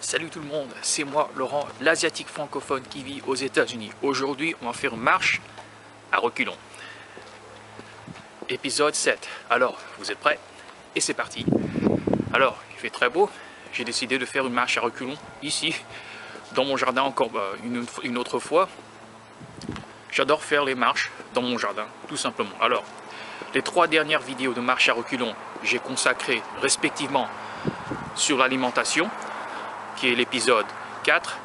Salut tout le monde, c'est moi Laurent, l'asiatique francophone qui vit aux États-Unis. Aujourd'hui, on va faire une marche à reculons. Épisode 7. Alors, vous êtes prêts? Et c'est parti. Alors, il fait très beau. J'ai décidé de faire une marche à reculons ici, dans mon jardin encore une autre fois. J'adore faire les marches dans mon jardin, tout simplement. Alors, les 3 dernières vidéos de marche à reculons, j'ai consacré respectivement sur l'alimentation, qui est l'épisode 4.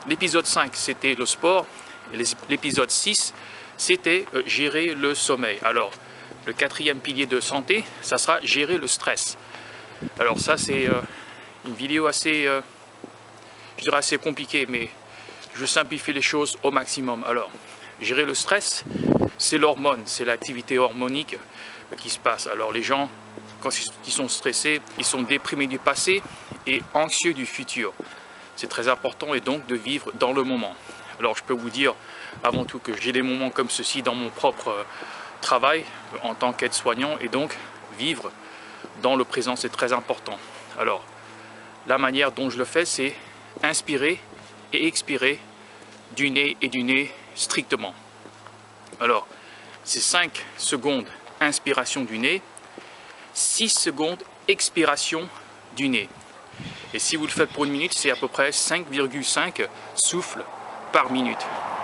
L'épisode 5, c'était le sport. Et l'épisode 6, c'était gérer le sommeil. Alors, le 4e pilier de santé, ça sera gérer le stress. Alors ça, c'est une vidéo assez, je dirais assez compliquée, mais je simplifie les choses au maximum. Alors, gérer le stress, c'est l'hormone, c'est l'activité hormonique qui se passe. Alors les gens, quand ils sont stressés, ils sont déprimés du passé et anxieux du futur. C'est très important et donc de vivre dans le moment. Alors je peux vous dire avant tout que j'ai des moments comme ceci dans mon propre travail en tant qu'aide-soignant et donc vivre dans le présent, c'est très important. Alors la manière dont je le fais, c'est inspirer et expirer du nez et du nez strictement. Alors c'est 5 secondes inspiration du nez, 6 secondes expiration du nez. Et si vous le faites pour une minute, c'est à peu près 5,5 souffles par minute.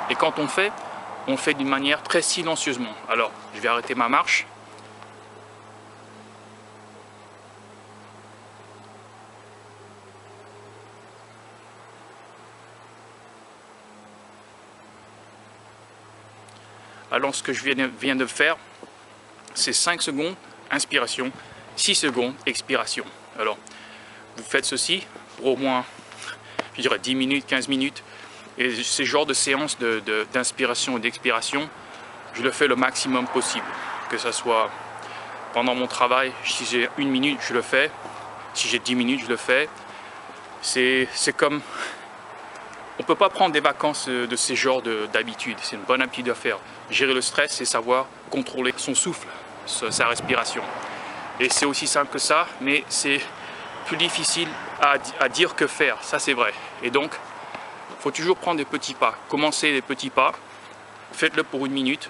Et quand on fait d'une manière très silencieusement. Alors, je vais arrêter ma marche. Alors, ce que je viens de faire, c'est 5 secondes inspiration, 6 secondes expiration. Alors, vous faites ceci pour au moins, je dirais 10 minutes, 15 minutes. Et ces genres de séances d'inspiration et d'expiration, je le fais le maximum possible. Que ce soit pendant mon travail, si j'ai 1 minute, je le fais. Si j'ai 10 minutes, je le fais. C'est comme... On ne peut pas prendre des vacances de ces genres d'habitudes. C'est une bonne habitude à faire. Gérer le stress, c'est savoir contrôler son souffle, sa respiration. Et c'est aussi simple que ça, mais c'est plus difficile à dire que faire, ça c'est vrai. Et donc, il faut toujours prendre des petits pas. Commencez les petits pas, faites-le pour 1 minute,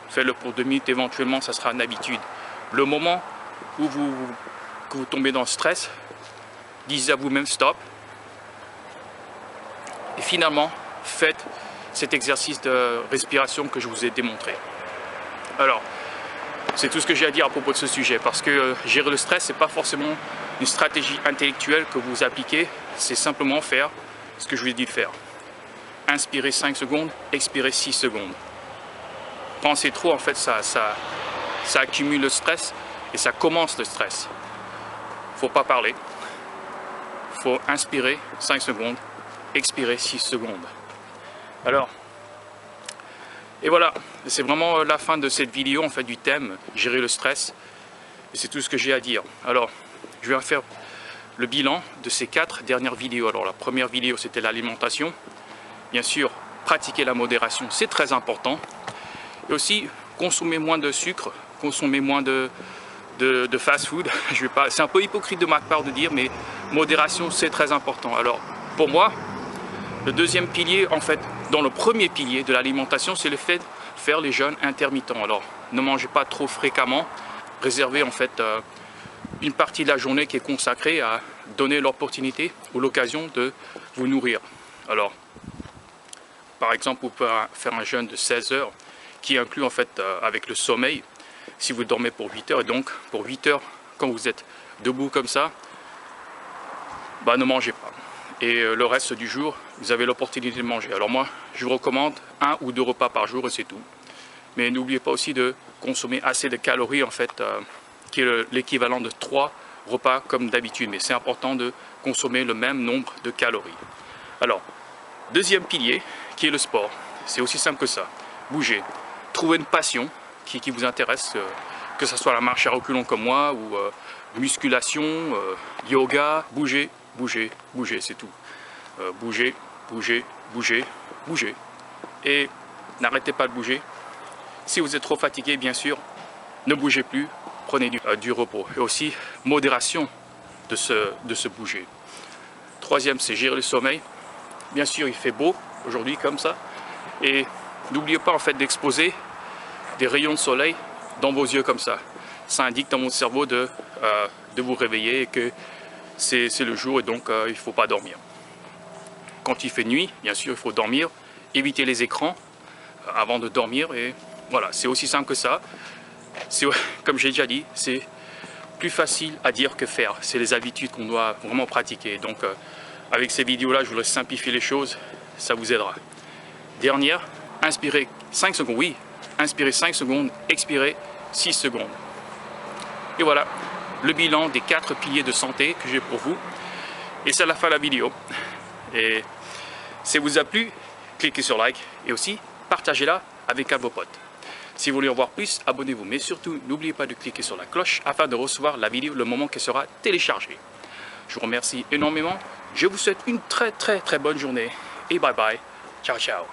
faites-le pour 2 minutes, éventuellement ça sera une habitude. Le moment où vous tombez dans le stress, dites à vous-même stop. Et finalement, faites cet exercice de respiration que je vous ai démontré. Alors, c'est tout ce que j'ai à dire à propos de ce sujet, parce que gérer le stress, ce n'est pas forcément une stratégie intellectuelle que vous appliquez, c'est simplement faire ce que je vous ai dit de faire. Inspirez 5 secondes, expirez 6 secondes. Pensez trop, en fait, ça accumule le stress et ça commence le stress. Il ne faut pas parler. Il faut inspirer 5 secondes, expirer 6 secondes. Alors, et voilà, c'est vraiment la fin de cette vidéo, en fait, du thème gérer le stress. Et c'est tout ce que j'ai à dire. Alors, je vais faire le bilan de ces 4 dernières vidéos. Alors, la première vidéo, c'était l'alimentation. Bien sûr, pratiquer la modération, c'est très important. Et aussi, consommer moins de sucre, consommer moins de fast-food. C'est un peu hypocrite de ma part de dire, mais modération, c'est très important. Alors, pour moi, le 2e pilier, en fait, dans le 1er pilier de l'alimentation, c'est le fait de faire les jeûnes intermittents. Alors, ne mangez pas trop fréquemment. Réservez, en fait, une partie de la journée qui est consacrée à donner l'opportunité ou l'occasion de vous nourrir. Alors, par exemple, vous pouvez faire un jeûne de 16 heures qui inclut, en fait, avec le sommeil, si vous dormez pour 8 heures. Et donc, pour 8 heures, quand vous êtes debout comme ça, bah, ne mangez pas. Et le reste du jour, vous avez l'opportunité de manger. Alors moi, je vous recommande 1 ou 2 repas par jour et c'est tout. Mais n'oubliez pas aussi de consommer assez de calories, en fait, qui est l'équivalent de 3 repas comme d'habitude. Mais c'est important de consommer le même nombre de calories. Alors, 2e pilier, qui est le sport. C'est aussi simple que ça. Bougez. Trouvez une passion qui vous intéresse, que ce soit la marche à reculons comme moi, ou musculation, yoga. Bougez. Bougez, bougez, c'est tout. Bougez, bougez, bougez, bougez. Et n'arrêtez pas de bouger. Si vous êtes trop fatigué, bien sûr, ne bougez plus, prenez du repos. Et aussi, modération de se bouger. Troisième, c'est gérer le sommeil. Bien sûr, il fait beau aujourd'hui comme ça. Et n'oubliez pas en fait d'exposer des rayons de soleil dans vos yeux comme ça. Ça indique dans mon cerveau de vous réveiller et que c'est le jour et donc il ne faut pas dormir. Quand il fait nuit, bien sûr, il faut dormir, éviter les écrans avant de dormir et voilà, c'est aussi simple que ça. Comme j'ai déjà dit, c'est plus facile à dire que faire. C'est les habitudes qu'on doit vraiment pratiquer. Donc avec ces vidéos-là, je voudrais simplifier les choses, ça vous aidera. Dernière, inspirez 5 secondes, oui, inspirez 5 secondes, expirez 6 secondes. Et voilà, le bilan des 4 piliers de santé que j'ai pour vous. Et c'est la fin de la vidéo. Et si ça vous a plu, cliquez sur like et aussi partagez-la avec un de vos potes. Si vous voulez en voir plus, abonnez-vous. Mais surtout, n'oubliez pas de cliquer sur la cloche afin de recevoir la vidéo le moment qu'elle sera téléchargée. Je vous remercie énormément. Je vous souhaite une très bonne journée. Et bye bye. Ciao, ciao.